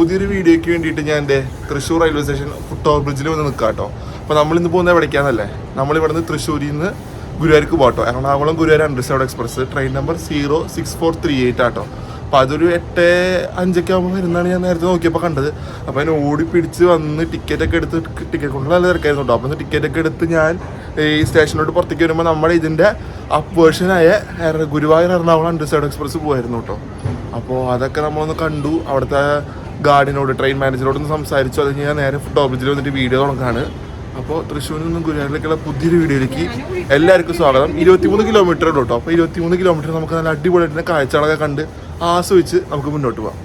പുതിയൊരു വീഡിയോയ്ക്ക് വേണ്ടിയിട്ട് ഞാൻ എൻ്റെ Thrissur railway station foot over ബ്രിഡ്ജിൽ വന്ന് നിൽക്കാം കേട്ടോ. അപ്പോൾ നമ്മളിന്ന് പോകുന്നത് എവിടേക്കാന്നല്ലേ, നമ്മളിവിടുന്ന് തൃശ്ശൂരിൽ നിന്ന് ഗുരുവായൂർക്ക് പോകട്ടോ. Ernakulam Guruvayur unreserved express train number 06438 ആട്ടോ. അപ്പോൾ അതൊരു 8:05 ആകുമ്പോൾ വരുന്നതാണ് ഞാൻ നേരത്തെ നോക്കിയപ്പോൾ കണ്ടത്. അപ്പോൾ അതിന് ഓടിപ്പിടിച്ച് വന്ന് ടിക്കറ്റൊക്കെ എടുത്ത്, ടിക്കറ്റ് കൊണ്ട് നല്ല തിരക്കായിരുന്നു കേട്ടോ. അപ്പോൾ ടിക്കറ്റൊക്കെ എടുത്ത് ഞാൻ ഈ സ്റ്റേഷനോട്ട് പുറത്തേക്ക് വരുമ്പോൾ നമ്മുടെ ഇതിൻ്റെ അപ്പ് വേർഷനായ ഗുരുവായൂർ എറണാകുളം അണ്ടർസൗണ്ട് എക്സ്പ്രസ് പോകുമായിരുന്നു കേട്ടോ. അപ്പോൾ അതൊക്കെ നമ്മളൊന്ന് കണ്ടു. അവിടുത്തെ ഗാർഡിനോട്, ട്രെയിൻ മാനേജറോടൊന്ന് സംസാരിച്ചു. അത് ഞാൻ നേരെ ഫുട് ഓവർ ബ്രിഡ്ജിൽ വന്നിട്ട് വീഡിയോ തുടങ്ങാണ്. അപ്പോൾ തൃശ്ശൂരിൽ നിന്നും ഗുരുവായൂരിലേക്കുള്ള പുതിയൊരു വീഡിയോയിലേക്ക് എല്ലാവർക്കും സ്വാഗതം. 23 കിലോമീറ്റർ ഉണ്ട് കേട്ടോ. അപ്പോൾ 23 കിലോമീറ്റർ നമുക്ക് നല്ല അടിപൊളിയായിട്ട് കാഴ്ചകളൊക്കെ കണ്ട് ആസ്വദിച്ച് നമുക്ക് മുന്നോട്ട് പോകാം.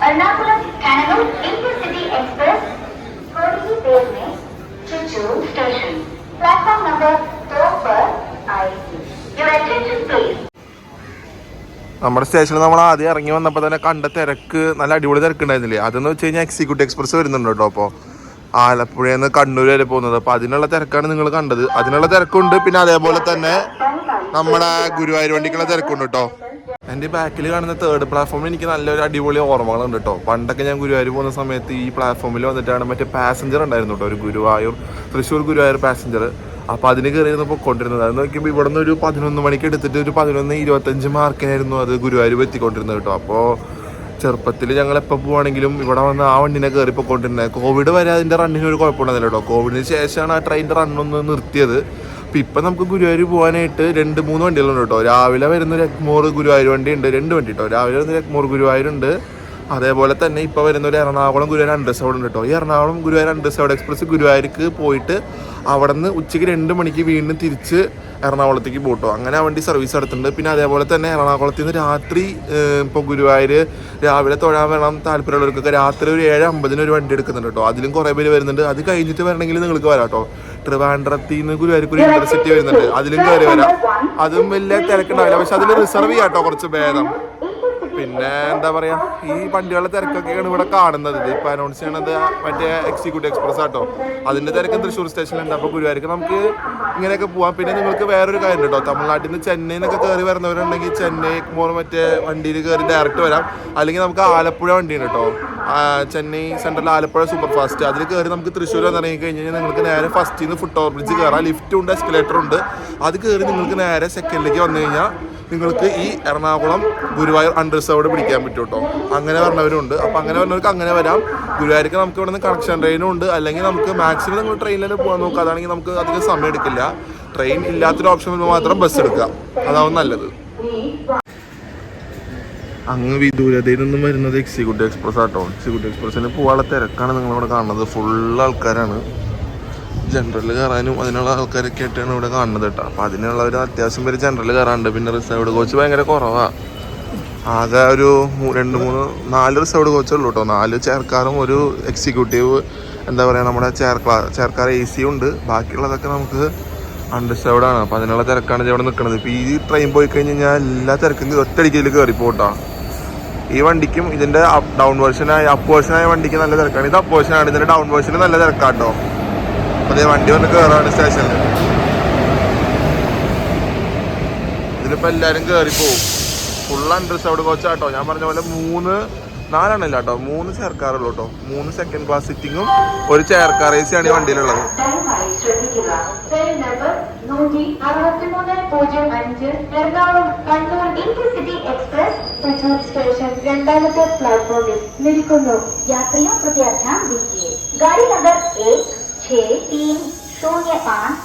एर्नाकुलम कैनलूर इंटरसिटी एक्सप्रेस थोड़ी ही देर में त्रिचूर स्टेशन प्लेटफॉर्म नंबर 2 पर आएगी। Your attention please. നമ്മുടെ സ്റ്റേഷനിൽ നമ്മൾ ആദ്യം ഇറങ്ങി വന്നപ്പോൾ തന്നെ കണ്ട തിരക്ക്, നല്ല അടിപൊളി തിരക്കുണ്ടായിരുന്നില്ലേ. അതെന്ന് വെച്ച് കഴിഞ്ഞാൽ എക്സിക്യൂട്ടീവ് എക്സ്പ്രസ് വരുന്നുണ്ട് കേട്ടോ. അപ്പോൾ ആലപ്പുഴയിൽ നിന്ന് കണ്ണൂർ വരെ പോകുന്നത്. അപ്പോൾ അതിനുള്ള തിരക്കാണ് നിങ്ങൾ കണ്ടത്. അതിനുള്ള തിരക്കുണ്ട്. പിന്നെ അതേപോലെ തന്നെ നമ്മുടെ ഗുരുവായൂർ വണ്ടിക്കുള്ള തിരക്കുണ്ട് കേട്ടോ. എൻ്റെ ബാക്കിൽ കാണുന്ന തേർഡ് പ്ലാറ്റ്ഫോമിൽ എനിക്ക് നല്ലൊരു അടിപൊളി ഓർമ്മകളുണ്ട് കേട്ടോ. പണ്ടൊക്കെ ഞാൻ ഗുരുവായൂർ പോകുന്ന സമയത്ത് ഈ പ്ലാറ്റ്ഫോമിൽ വന്നിട്ടാണ് മറ്റേ പാസഞ്ചർ ഉണ്ടായിരുന്നു കേട്ടോ, ഒരു തൃശ്ശൂർ ഗുരുവായൂർ പാസഞ്ചർ. അപ്പോൾ അതിന് കയറിയിരുന്നു പൊയ്ക്കൊണ്ടിരുന്നത്. അത് നോക്കിയപ്പോൾ ഇവിടെ നിന്ന് ഒരു 11 മണിക്ക് എടുത്തിട്ട് ഒരു 11:25 മാർക്കിനായിരുന്നു അത് ഗുരുവായൂർ എത്തിക്കൊണ്ടിരുന്നത് കേട്ടോ. അപ്പോൾ ചെറുപ്പത്തിൽ ഞങ്ങൾ എപ്പോൾ പോവുകയാണെങ്കിലും ഇവിടെ വന്ന് ആ വണ്ടിനെ കയറി പൊയ്ക്കൊണ്ടിരുന്നത്. കോവിഡ് വരെ അതിൻ്റെ റണ്ണിന് ഒരു കുഴപ്പമുണ്ടായിരുന്നില്ല കേട്ടോ. കോവിഡിന് ശേഷമാണ് ആ ട്രെയിനിൻ്റെ റണ്ണൊന്ന് നിർത്തിയത്. അപ്പോൾ ഇപ്പം നമുക്ക് ഗുരുവായൂർ പോകാനായിട്ട് 2-3 വണ്ടികളുണ്ട് കേട്ടോ. രാവിലെ വരുന്ന ഒരു എഗ്മോർ ഗുരുവായൂർ വണ്ടി ഉണ്ട്, 2 വണ്ടി കേട്ടോ. രാവിലെ വരുന്ന എഗ്മോർ ഗുരുവായൂരുണ്ട്. അതേപോലെ തന്നെ ഇപ്പോൾ വരുന്ന ഒരു എറണാകുളം ഗുരുവായൂർ അണ്ടർസൗണ്ട് ഉണ്ട് കേട്ടോ. ഈ എറണാകുളം ഗുരുവായൂർ അണ്ടർസൗണ്ട് എക്സ്പ്രസ് ഗുരുവായൂർക്ക് പോയിട്ട് അവിടെ നിന്ന് ഉച്ചയ്ക്ക് 2 മണിക്ക് വീണ്ടും തിരിച്ച് എറണാകുളത്തേക്ക് പോട്ടോ. അങ്ങനെ ആ വണ്ടി സർവീസ് നടത്തുന്നുണ്ട്. പിന്നെ അതേപോലെ തന്നെ എറണാകുളത്ത് നിന്ന് രാത്രി ഇപ്പോൾ ഗുരുവായൂർ രാവിലെ തൊഴാൻ വേണം താല്പര്യമുള്ളവർക്കൊക്കെ രാത്രി ഒരു 7:50 ഒരു വണ്ടി എടുക്കുന്നുണ്ട് കേട്ടോ. അതിലും കുറേ പേര് വരുന്നുണ്ട്. അത് കഴിഞ്ഞിട്ട് വരണമെങ്കിൽ നിങ്ങൾക്ക് വരാം കേട്ടോ. ട്രിവാൻഡ്രത്തിൽ നിന്ന് ഗുരുവായൂർക്ക് ഒരു ഇന്റർസിറ്റി വരുന്നുണ്ട്, അതിലും കയറി വരാം. അതും വലിയ തിരക്കുണ്ടാവില്ല, പക്ഷെ അതിൽ റിസർവ് ചെയ്യാം കേട്ടോ, കുറച്ച് ഭേദം. പിന്നെ എന്താ പറയാ, ഈ വണ്ടികളുടെ തിരക്കൊക്കെയാണ് ഇവിടെ കാണുന്നത്. ഇപ്പൊ അനൗൺസ് ചെയ്യണത് മറ്റേ എക്സിക്യൂട്ടീവ് എക്സ്പ്രസ് ആട്ടോ. അതിന്റെ തിരക്ക് തൃശ്ശൂർ സ്റ്റേഷനിലുണ്ട്. അപ്പോൾ ഗുരുവായൂർക്ക് നമുക്ക് ഇങ്ങനെയൊക്കെ പോവാം. പിന്നെ നിങ്ങൾക്ക് വേറൊരു കാര്യം കേട്ടോ, തമിഴ്നാട്ടിൽ നിന്ന് ചെന്നൈന്നൊക്കെ കയറി വരുന്നവരുണ്ടെങ്കിൽ ചെന്നൈ മറ്റേ വണ്ടിയിൽ കയറി ഡയറക്റ്റ് വരാം. അല്ലെങ്കിൽ നമുക്ക് ആലപ്പുഴ വണ്ടിയുണ്ട് കേട്ടോ, Chennai central Alappuzha super fast. അതിൽ കയറി നമുക്ക് തൃശ്ശൂർ വന്നിറങ്ങി കഴിഞ്ഞ് കഴിഞ്ഞാൽ നിങ്ങൾക്ക് നേരെ ഫസ്റ്റിൽ നിന്ന് ഫുട് ഓവർ ബ്രിഡ്ജ് കയറാം. ലിഫ്റ്റും ഉണ്ട്, എസ്കലേറ്ററും ഉണ്ട്. അത് കയറി നിങ്ങൾക്ക് നേരെ സെക്കൻഡിലേക്ക് വന്നു കഴിഞ്ഞാൽ നിങ്ങൾക്ക് ഈ എറണാകുളം ഗുരുവായൂർ അണ്ടർസൗണ്ട് പിടിക്കാൻ പറ്റും കേട്ടോ. അങ്ങനെ പറഞ്ഞവരുണ്ട്. അപ്പോൾ അങ്ങനെ പറഞ്ഞവർക്ക് അങ്ങനെ വരാം. ഗുരുവായൂർക്ക് നമുക്ക് ഇവിടെ നിന്ന് കണക്ഷൻ ട്രെയിനും ഉണ്ട്. അല്ലെങ്കിൽ നമുക്ക് മാക്സിമം നിങ്ങൾ ട്രെയിനിൽ പോകാൻ നോക്കുക. അതാണെങ്കിൽ നമുക്ക് അധികം സമയം എടുക്കില്ല. ട്രെയിൻ ഇല്ലാത്തൊരു ഓപ്ഷൻ വരുമ്പോൾ മാത്രം ബസ് എടുക്കുക, അതാവും നല്ലത്. അങ്ങ് വിദൂരതയിൽ നിന്നും വരുന്നത് എക്സിക്യൂട്ടീവ് എക്സ്പ്രസ് ആട്ടോ. എക്സിക്യൂട്ടീവ് എക്സ്പ്രസ്സിന് പോകാനുള്ള തിരക്കാണ് നിങ്ങളിവിടെ കാണുന്നത്. ഫുൾ ആൾക്കാരാണ്. ജനറൽ കയറാനും അതിനുള്ള ആൾക്കാരൊക്കെ ആയിട്ടാണ് ഇവിടെ കാണുന്നത് കേട്ടോ. അപ്പോൾ അതിനുള്ള ഒരു അത്യാവശ്യം പേര് ജനറൽ കയറാനുണ്ട്. പിന്നെ റിസർവ്ഡ് കോച്ച് ഭയങ്കര കുറവാണ്. ആകെ ഒരു 2-3-4 റിസർവ്ഡ് കോച്ചുള്ളൂ കേട്ടോ. 4 ചെയർക്കാറും ഒരു എക്സിക്യൂട്ടീവ് എന്താ പറയുക നമ്മുടെ ചെയർക്കാർ AC ഉണ്ട്. ബാക്കിയുള്ളതൊക്കെ നമുക്ക് അണ്ടർസൗണ്ട് ആണ്. അപ്പോൾ അതിനുള്ള തിരക്കാണ് ഇവിടെ നിൽക്കുന്നത്. ഇപ്പോൾ ഈ ട്രെയിൻ പോയി കഴിഞ്ഞ് കഴിഞ്ഞാൽ എല്ലാ തിരക്കും ഒറ്റയടിക്കൽ കയറി പോകട്ടോ. ഈ വണ്ടിക്കും ഇതിൻ്റെ അപ്പ് വേർഷനായ വണ്ടിക്ക് നല്ല തിരക്കാണ്. ഇത് അപ്പ് വേർഷനാണ്. ഇതിൻ്റെ ഡൗൺ വേർഷന് നല്ല തിരക്കാട്ടോ. അതേ വണ്ടി വന്ന് കയറാണ് സ്റ്റേഷനിൽ. ഇതിലിപ്പോൾ എല്ലാവരും കയറിപ്പോവും. ഫുൾ അണ്ടർസൗണ്ട് കോച്ചാട്ടോ. ഞാൻ പറഞ്ഞ പോലെ 4 കേട്ടോ. 3 ചെയർക്കാറുള്ളൂ കേട്ടോ. 3 സെക്കൻഡ് ക്ലാസ് സിറ്റിങ്ങും ഒരു ചെയർക്കാർ AC ആണ് ഈ വണ്ടിയിലുള്ളത്.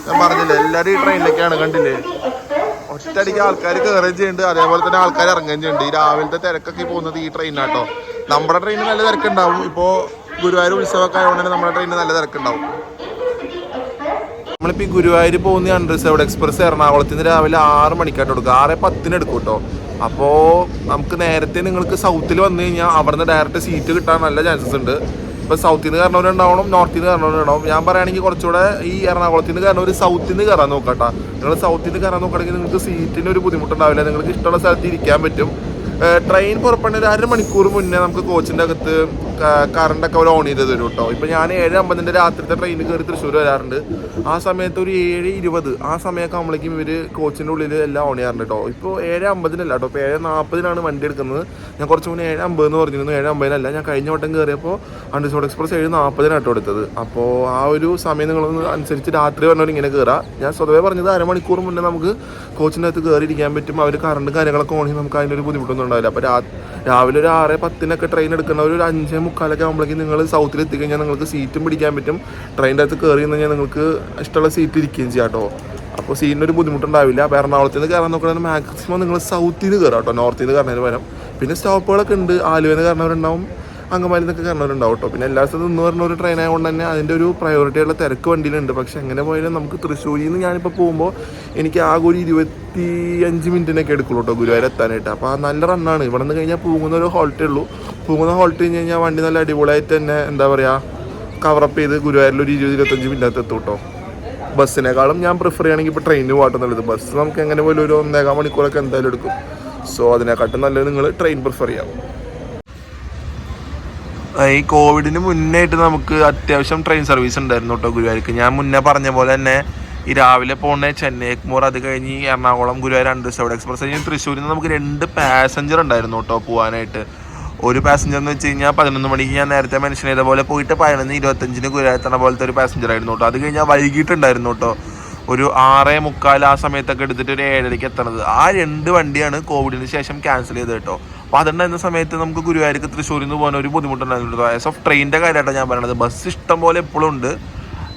ഞാൻ പറഞ്ഞില്ലേ, എല്ലാവരും ഈ ട്രെയിനിലേക്കാണ്. കണ്ടില്ലേ, ഒറ്റയടിക്ക് ആൾക്കാർ കയറുകയും ചെയ്യുന്നുണ്ട്, അതേപോലെ തന്നെ ആൾക്കാർ ഇറങ്ങുകയും ചെയ്യുന്നുണ്ട്. ഈ രാവിലത്തെ തിരക്കൊക്കെ പോകുന്നത് ഈ ട്രെയിനാട്ടോ. നമ്മുടെ ട്രെയിനിൽ നല്ല തിരക്കുണ്ടാവും. ഇപ്പോൾ ഗുരുവായൂർ ഉത്സവമൊക്കെ ആയതുകൊണ്ട് തന്നെ നമ്മുടെ ട്രെയിനിൽ നല്ല തിരക്കുണ്ടാവും. നമ്മളിപ്പോൾ ഈ ഗുരുവായൂർ പോകുന്ന അണ്ടർസൗണ്ട് എക്സ്പ്രസ് എറണാകുളത്ത് നിന്ന് രാവിലെ 6 മണിക്കായിട്ട് എടുക്കും. 6:10 എടുക്കും കേട്ടോ. അപ്പോൾ നമുക്ക് നേരത്തെ നിങ്ങൾക്ക് സൗത്തിൽ വന്നു കഴിഞ്ഞാൽ അവിടെ നിന്ന് ഡയറക്റ്റ് സീറ്റ് കിട്ടാൻ നല്ല ചാൻസസ് ഉണ്ട്. ഇപ്പോൾ സൗത്തിൽ നിന്ന് കയറണവരുണ്ടാവണം, നോർത്തിൽ നിന്ന് കയറണവരുണ്ടാവും. ഞാൻ പറയുകയാണെങ്കിൽ കുറച്ചുകൂടെ ഈ എറണാകുളത്തിൽ നിന്ന് കയറണ ഒരു സൗത്തിൽ നിന്ന് കയറാൻ നോക്കട്ടോ. നിങ്ങൾ സൗത്തിൽ നിന്ന് കയറാൻ നോക്കുകയാണെങ്കിൽ നിങ്ങൾക്ക് സീറ്റിന് ഒരു ബുദ്ധിമുട്ടുണ്ടാവില്ല. നിങ്ങൾക്ക് ഇഷ്ടമുള്ള സ്ഥലത്ത് ഇരിക്കാൻ പറ്റും. ട്രെയിൻ പുറപ്പെടുന്ന ഒരു അരമണിക്കൂർ മുന്നേ നമുക്ക് കോച്ചിൻ്റെ അകത്ത് കറണ്ടൊക്കെ അവർ ഓൺ ചെയ്ത് തരും കേട്ടോ. ഇപ്പം ഞാൻ 7:50 രാത്രിത്തെ ട്രെയിനിൽ കയറി തൃശ്ശൂർ വരാറുണ്ട്. ആ സമയത്ത് ഒരു 7:20 ആ സമയമൊക്കെ ആകുമ്പോഴേക്കും ഇവർ കോച്ചിൻ്റെ ഉള്ളിൽ എല്ലാം ഓൺ ചെയ്യാറുണ്ട് കേട്ടോ. ഇപ്പോൾ 7:50 കേട്ടോ. ഇപ്പോൾ 7:40 വണ്ടി എടുക്കുന്നത്. ഞാൻ കുറച്ച് മുന്നേ 7:50 എന്ന് പറഞ്ഞിരുന്നു. 7:50 ഞാൻ കഴിഞ്ഞ വട്ടം കയറിയപ്പോൾ അണ്ടർസോഡ് എക്സ്പ്രസ് 7:40 കേട്ടോ എടുത്തത്. അപ്പോൾ ആ ഒരു സമയം നിങ്ങളൊന്ന് അനുസരിച്ച് രാത്രി പറഞ്ഞവർ ഇങ്ങനെ കയറാം. ഞാൻ സ്വതവേ പറഞ്ഞത് അരമണിക്കൂർ മുന്നേ നമുക്ക് കോച്ചിൻ്റെ അകത്ത് കയറിയിരിക്കാൻ പറ്റും. അവർ കറണ്ട് കാര്യങ്ങളൊക്കെ ഓൺ ചെയ്ത് നമുക്ക് അതിൻ്റെ ഒരു ബുദ്ധിമുട്ടൊന്നും ഉണ്ടാവില്ല. അപ്പോൾ രാവിലെ ഒരു 6:10 ട്രെയിൻ എടുക്കുന്ന ഒരു 5:45 ആകുമ്പോഴേക്കും നിങ്ങൾ സൗത്തിൽ എത്തിക്കഴിഞ്ഞാൽ നിങ്ങൾക്ക് സീറ്റും പിടിക്കാൻ പറ്റും. ട്രെയിനിൻ്റെ അകത്ത് കയറി കഴിഞ്ഞാൽ നിങ്ങൾക്ക് ഇഷ്ടമുള്ള സീറ്റ് ഇരിക്കുകയും ചെയ്യാം കേട്ടോ. അപ്പോൾ സീറ്റിനൊരു ബുദ്ധിമുട്ടുണ്ടാവില്ല. അപ്പോൾ എറണാകുളത്ത് നിന്ന് കയറാൻ നോക്കുകയാണെങ്കിൽ മാക്സിമം നിങ്ങൾ സൗത്തിൽ നിന്ന് കയറാം കേട്ടോ, നോർത്തിൽ നിന്ന് കയറുന്നതിന് പകരം. പിന്നെ സ്റ്റോപ്പുകളൊക്കെ ഉണ്ട്. ആലുവയിൽ നിന്ന് കയറുന്നവരുണ്ടാവും, അങ്കമാലിയിൽ നിന്നൊക്കെ കയറുന്നവരുണ്ടാവും കേട്ടോ. പിന്നെ എല്ലാ സ്ഥലത്തും നിന്ന് പറഞ്ഞ ഒരു ട്രെയിൻ ആയതുകൊണ്ട് തന്നെ അതിൻ്റെ ഒരു പ്രയോറിറ്റിയുള്ള തിരക്ക് വണ്ടിയിലുണ്ട്. പക്ഷേ എങ്ങനെ പോയാലും നമുക്ക് തൃശ്ശൂരിൽ നിന്ന് ഞാനിപ്പോൾ പോകുമ്പോൾ എനിക്ക് ആകെ ഒരു 25 മിനിറ്റിനൊക്കെ എടുക്കുള്ളൂ കേട്ടോ ഗുരുവായൂർ എത്താനായിട്ട്. അപ്പോൾ നല്ല റണ്ണാണ്. ഇവിടെ നിന്ന് കഴിഞ്ഞാൽ പോകുന്ന ഒരു ഹോൾട്ടേ ഉള്ളൂ. പോകുന്ന ഹോൾട്ട് കഴിഞ്ഞ് കഴിഞ്ഞാൽ വണ്ടി നല്ല അടിപൊളിയായിട്ട് തന്നെ എന്താ പറയുക കവറപ്പ് ചെയ്ത് ഗുരുവായൂരിൽ ഒരു 20-25 മിനിറ്റ് എത്തും കേട്ടോ. ബസ്സിനേക്കാളും ഞാൻ പ്രിഫർ ചെയ്യുകയാണെങ്കിൽ ഇപ്പോൾ ട്രെയിനിന് പോകട്ടെ നല്ലത്. ബസ് നമുക്ക് എങ്ങനെ പോലും ഒരു 1.25 മണിക്കൂറൊക്കെ എന്തായാലും എടുക്കും. സോ അതിനെക്കാട്ടും നല്ലത് നിങ്ങൾ ട്രെയിൻ പ്രിഫർ ചെയ്യാം. ഈ കോവിഡിന് മുന്നേ ആയിട്ട് നമുക്ക് അത്യാവശ്യം ട്രെയിൻ സർവീസ് ഉണ്ടായിരുന്നു കേട്ടോ ഗുരുവായൂർക്ക്. ഞാൻ മുന്നേ പറഞ്ഞ പോലെ തന്നെ ഈ രാവിലെ പോകുന്ന ചെന്നൈ എഗ്മോർ, അത് കഴിഞ്ഞ് എറണാകുളം ഗുരുവായൂർ അണ്ടർസൗണ്ട് എക്സ്പ്രസ് കഴിഞ്ഞ് തൃശ്ശൂരിൽ നിന്ന് നമുക്ക് 2 പാസഞ്ചർ ഉണ്ടായിരുന്നു കേട്ടോ പോകാനായിട്ട്. ഒരു പാസഞ്ചർ എന്ന് വെച്ച് കഴിഞ്ഞാൽ 11 മണിക്ക് ഞാൻ നേരത്തെ മെൻഷൻ ചെയ്ത പോലെ പോയിട്ട് 11:25 ഗുരുവായൂർ എത്തണ പോലത്തെ ഒരു പാസഞ്ചർ ആയിരുന്നു കേട്ടോ. അത് കഴിഞ്ഞാൽ വൈകിട്ടുണ്ടായിരുന്നു കേട്ടോ ഒരു 6:45 ആ സമയത്തൊക്കെ എടുത്തിട്ട് ഒരു 7:30 എത്തണത്. ആ 2 വണ്ടിയാണ് കോവിഡിന് ശേഷം ക്യാൻസൽ ചെയ്തത് കേട്ടോ. അപ്പോൾ അതുണ്ടായിരുന്ന സമയത്ത് നമുക്ക് ഗുരുവായൂർക്ക് തൃശ്ശൂരിൽ നിന്ന് പോകാൻ ഒരു ബുദ്ധിമുട്ടുണ്ടായിരുന്നു. ആസ് ഓഫ് ട്രെയിനിൻ്റെ കാര്യമായിട്ടാണ് ഞാൻ പറയുന്നത്. ബസ് ഇഷ്ടം പോലെ എപ്പോഴും ഉണ്ട്,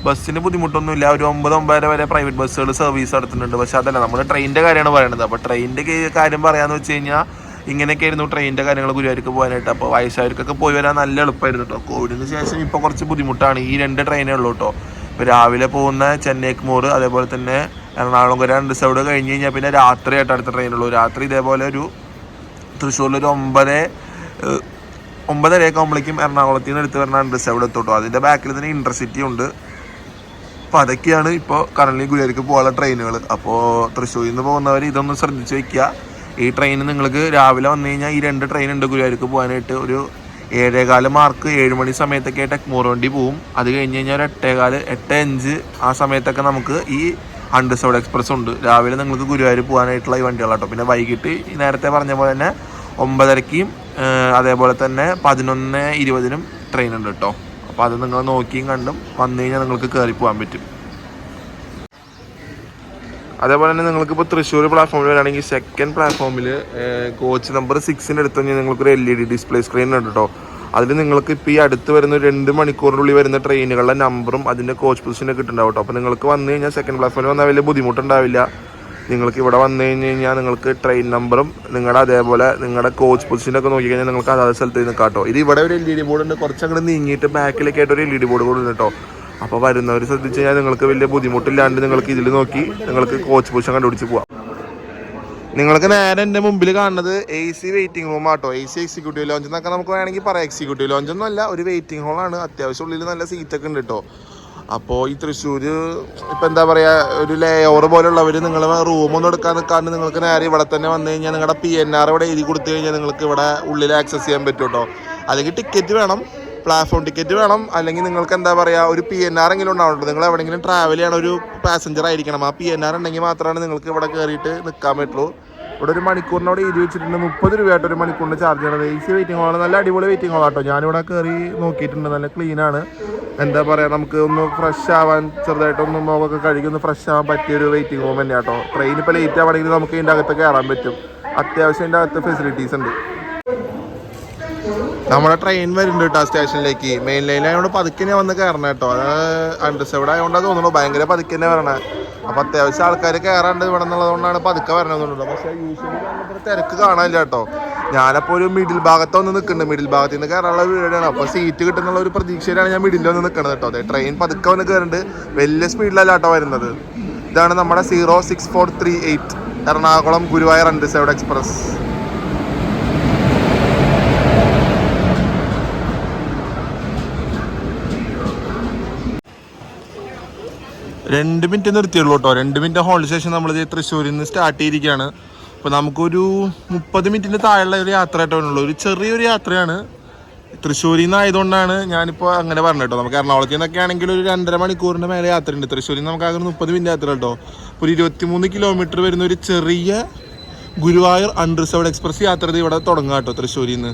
ബസ്സിന് ബുദ്ധിമുട്ടൊന്നുമില്ല. ഒരു 9-9:30 വരെ പ്രൈവറ്റ് ബസ്സുകൾ സർവീസ് നടത്തുന്നുണ്ട്. പക്ഷെ അതല്ല, നമ്മൾ ട്രെയിനിൻ്റെ കാര്യമാണ് പറയുന്നത്. അപ്പോൾ ട്രെയിനിൻ്റെ കാര്യം പറയാമെന്ന് വെച്ച് കഴിഞ്ഞാൽ ഇങ്ങനെയൊക്കെ ആയിരുന്നു ട്രെയിനിൻ്റെ കാര്യങ്ങൾ ഗുരുവായൂർക്ക് പോകാനായിട്ട്. അപ്പോൾ വയസ്സായവർക്കൊക്കെ പോയി വരാൻ നല്ല എളുപ്പമായിരുന്നു കേട്ടോ. കോവിഡിന് ശേഷം ഇപ്പോൾ കുറച്ച് ബുദ്ധിമുട്ടാണ്. ഈ 2 ട്രെയിനേ ഉള്ളൂ കേട്ടോ. ഇപ്പോൾ രാവിലെ പോകുന്ന ചെന്നൈ എഗ്മോർ, അതേപോലെ തന്നെ എറണാകുളം വരെ അണ്ടർസൗണ്ട് കഴിഞ്ഞ് കഴിഞ്ഞാൽ പിന്നെ രാത്രിയായിട്ട് അടുത്ത ട്രെയിനുള്ളൂ. രാത്രി ഇതേപോലെ ഒരു തൃശ്ശൂരിലൊരു 9:30 ആകുമ്പോഴേക്കും എറണാകുളത്തിൽ നിന്ന് എടുത്ത് വരണ അണ്ടർസൗണ്ട് എത്തും കേട്ടോ. അതിൻ്റെ ബാക്കിൽ തന്നെ ഇൻ്റർസിറ്റി ഉണ്ട്. അപ്പോൾ അതൊക്കെയാണ് ഇപ്പോൾ കറൻലി ഗുരുവായൂർക്ക് പോകാനുള്ള ട്രെയിനുകൾ. അപ്പോൾ തൃശ്ശൂരിൽ നിന്ന് പോകുന്നവർ ഇതൊന്ന് ശ്രദ്ധിച്ച് വയ്ക്കുക. ഈ ട്രെയിൻ നിങ്ങൾക്ക് രാവിലെ വന്നു കഴിഞ്ഞാൽ ഈ 2 ട്രെയിൻ ഉണ്ട് ഗുരുവായൂർക്ക് പോകാനായിട്ട്. ഒരു 7:15 മാർക്ക് 7 മണി സമയത്തൊക്കെ ആയിട്ട് എഗ്മോർ വണ്ടി പോവും. അത് കഴിഞ്ഞ് കഴിഞ്ഞാൽ ഒരു 8:15, 8:05 ആ സമയത്തൊക്കെ നമുക്ക് ഈ അണ്ടർസൗണ്ട് എക്സ്പ്രസ് ഉണ്ട്. രാവിലെ നിങ്ങൾക്ക് ഗുരുവായൂർ പോകാനായിട്ടുള്ള ഈ വണ്ടികളാട്ടോ. പിന്നെ വൈകിട്ട് ഈ നേരത്തെ പറഞ്ഞ പോലെ തന്നെ 9:30 അതേപോലെ തന്നെ 11:20 ട്രെയിൻ ഉണ്ട് കേട്ടോ. അപ്പോൾ അത് നിങ്ങൾ നോക്കിയും കണ്ടും വന്നു കഴിഞ്ഞാൽ നിങ്ങൾക്ക് കയറി പോകാൻ പറ്റും. അതേപോലെ തന്നെ നിങ്ങൾക്കിപ്പോൾ തൃശ്ശൂർ പ്ലാറ്റ്ഫോമിൽ വരികയാണെങ്കിൽ സെക്കൻഡ് പ്ലാറ്റ്ഫോമിൽ കോച്ച് നമ്പർ 6 അടുത്ത് കഴിഞ്ഞാൽ നിങ്ങൾക്കൊരു LED ഡിസ്പ്ലേ സ്ക്രീൻ ഉണ്ട് കേട്ടോ. അതിൽ നിങ്ങൾക്ക് ഇപ്പോൾ ഈ അടുത്ത് വരുന്ന 2 മണിക്കൂറിനുള്ളിൽ വരുന്ന ട്രെയിനുകളുടെ നമ്പറും അതിൻ്റെ കോച്ച് പൊസിഷനൊക്കെ കിട്ടുന്നുണ്ടാവും കേട്ടോ. അപ്പോൾ നിങ്ങൾക്ക് വന്നു കഴിഞ്ഞാൽ സെക്കൻഡ് പ്ലാറ്റ്ഫോമിൽ വന്നാൽ വലിയ ബുദ്ധിമുട്ടുണ്ടാവില്ല. നിങ്ങൾക്ക് ഇവിടെ വന്നു കഴിഞ്ഞാൽ നിങ്ങൾക്ക് ട്രെയിൻ നമ്പറും നിങ്ങളുടെ അതേപോലെ നിങ്ങളുടെ കോച്ച് പൊസിഷനൊക്കെ നോക്കി കഴിഞ്ഞാൽ നിങ്ങൾക്ക് അതാത് സ്ഥലത്ത് നിൽക്കാം കേട്ടോ. ഇത് ഇവിടെ ഒരു LED ബോർഡ് ഉണ്ട്. കുറച്ചങ്ങോട്ട് നീങ്ങിയിട്ട് ബാക്കിലേക്ക് ആയിട്ട് ഒരു LED ബോർഡ് കൂടെ ഉണ്ട് കേട്ടോ. അപ്പോൾ വരുന്നവർ ശ്രദ്ധിച്ച് കഴിഞ്ഞാൽ നിങ്ങൾക്ക് വലിയ ബുദ്ധിമുട്ടില്ലാണ്ട് നിങ്ങൾക്ക് ഇതിൽ നോക്കി നിങ്ങൾക്ക് കോച്ച് പൊസിഷൻ കണ്ടുപിടിച്ച് പോവാം. നിങ്ങൾക്ക് നേരെ എൻ്റെ മുമ്പിൽ കാണുന്നത് AC വെയിറ്റിംഗ് റൂം ആട്ടോ. AC എക്സിക്യൂട്ടീവ് ലോഞ്ച് എന്നൊക്കെ നമുക്ക് വേണമെങ്കിൽ പറയാം. എക്സിക്യൂട്ടീവ് ലോഞ്ച് ഒന്നും അല്ല, ഒരു വെയിറ്റിംഗ് ഹോളാണ്. അത്യാവശ്യം ഉള്ളിൽ നല്ല സീറ്റൊക്കെ ഉണ്ട് കേട്ടോ. അപ്പോൾ ഈ തൃശ്ശൂർ ഇപ്പം എന്താ പറയുക, ഒരു ലേ ഓവർ പോലുള്ളവർ നിങ്ങൾ റൂമൊന്നും എടുക്കാൻ നിൽക്കാണ്ട് നിങ്ങൾക്ക് നേരെ ഇവിടെ തന്നെ വന്നു കഴിഞ്ഞാൽ നിങ്ങളുടെ PNR ഇവിടെ എഴുതി കൊടുത്തു കഴിഞ്ഞാൽ നിങ്ങൾക്ക് ഇവിടെ ഉള്ളിൽ ആക്സസ് ചെയ്യാൻ പറ്റും കേട്ടോ. അല്ലെങ്കിൽ ടിക്കറ്റ് വേണം, പ്ലാറ്റ്ഫോം ടിക്കറ്റ് വേണം. അല്ലെങ്കിൽ നിങ്ങൾക്ക് എന്താ പറയുക ഒരു PNR എങ്കിലും ഉണ്ടാവുള്ളൂ. നിങ്ങൾ എവിടെയെങ്കിലും ട്രാവൽ ചെയ്യണ ഒരു പാസഞ്ചർ ആയിരിക്കണം. ആ PNR ഉണ്ടെങ്കിൽ മാത്രമാണ് നിങ്ങൾക്ക് ഇവിടെ കയറിയിട്ട് നിൽക്കാൻ പറ്റുള്ളൂ. ഇവിടെ ഒരു മണിക്കൂറിന് അവിടെ എഴുതി വെച്ചിട്ടുണ്ട് 30 രൂപയായിട്ട് ഒരു മണിക്കൂറിന് ചാർജ് ചെയ്യണത്. AC വെയിറ്റിംഗ് ഹോളാണ്, നല്ല അടിപൊളി വെയിറ്റിംഗ് ഹോളാട്ടോ. ഞാനിവിടെ കയറി നോക്കിയിട്ടുണ്ട്, നല്ല ക്ലീനാണ്. എന്താ പറയുക, നമുക്ക് ഒന്ന് ഫ്രഷ് ആവാൻ ചെറുതായിട്ടൊന്ന് മുഖമൊക്കെ കഴുകി ഒന്ന് ഫ്രഷ് ആവാൻ പറ്റിയൊരു വെയിറ്റിംഗ് റൂം തന്നെയാണ് കേട്ടോ. ട്രെയിൻ ഇപ്പോൾ ലേറ്റ് ആവുകയാണെങ്കിൽ നമുക്ക് ഇതിൻ്റെ അകത്ത് കയറാൻ പറ്റും. അത്യാവശ്യം ഇതിൻ്റെ അകത്ത് ഫെസിലിറ്റീസ് ഉണ്ട്. നമ്മുടെ ട്രെയിൻ വരുന്നുണ്ട് കേട്ടോ സ്റ്റേഷനിലേക്ക്. മെയിൻ ലൈനിലായതുകൊണ്ട് പതുക്കെ തന്നെ വന്ന് കയറണം കേട്ടോ. അത് അണ്ടർസൗണ്ട് ആയതുകൊണ്ടാണ് തോന്നുന്നു ഭയങ്കര പതുക്കെ തന്നെ വരണേ. അപ്പോൾ അത്യാവശ്യം ആൾക്കാർ കയറാണ്ട് ഇവിടെ എന്നുള്ളതുകൊണ്ടാണ് പതുക്കെ വരണത് തോന്നുന്നത്. പക്ഷേ യൂഷ്വലി തിരക്ക് കാണാനില്ല കേട്ടോ. ഞാനപ്പോൾ ഒരു മിഡിൽ ഭാഗത്ത് വന്ന് നിൽക്കുന്നുണ്ട്. മിഡിൽ ഭാഗത്ത് നിന്ന് കയറാനുള്ള വീടാണ്. അപ്പോൾ സീറ്റ് കിട്ടുന്നുള്ള ഒരു പ്രതീക്ഷയിലാണ് ഞാൻ മിഡിൽ വന്ന് നിൽക്കുന്നത് കേട്ടോ. അതെ, ട്രെയിൻ പതുക്കെ വന്ന് കയറുന്നുണ്ട്. വലിയ സ്പീഡിലല്ല കേട്ടോ വരുന്നത്. ഇതാണ് നമ്മുടെ 06438 Ernakulam Guruvayur unreserved express. 2 minute നിർത്തിയുള്ളൂ കേട്ടോ. 2 മിനിറ്റ് ഹോൾഡ് ശേഷം നമ്മൾ തൃശ്ശൂരിൽ നിന്ന് സ്റ്റാർട്ട് ചെയ്തിരിക്കുകയാണ്. ഇപ്പോൾ നമുക്കൊരു 30 മിനിറ്റിന് താഴെയുള്ള ഒരു യാത്ര ആയിട്ടുള്ളൂ. ഒരു ചെറിയൊരു യാത്രയാണ്. തൃശ്ശൂരിൽ നിന്ന് ആയതുകൊണ്ടാണ് ഞാനിപ്പോൾ അങ്ങനെ പറഞ്ഞു കേട്ടോ. നമുക്ക് എറണാകുളത്തിൽ നിന്നൊക്കെ ആണെങ്കിൽ ഒരു 2.5 മണിക്കൂറിൻ്റെ മേലെ യാത്രയുണ്ട്. തൃശ്ശൂരിൽ നിന്ന് നമുക്ക് ആകെ 30 മിനിറ്റ് യാത്ര കേട്ടോ. ഇപ്പോൾ ഒരു 23 കിലോമീറ്റർ വരുന്ന ഒരു ചെറിയ ഗുരുവായൂർ അൺറിസർവ്ഡ് എക്സ്പ്രസ് യാത്ര ഇവിടെ തുടങ്ങുക കേട്ടോ തൃശ്ശൂരിൽ നിന്ന്.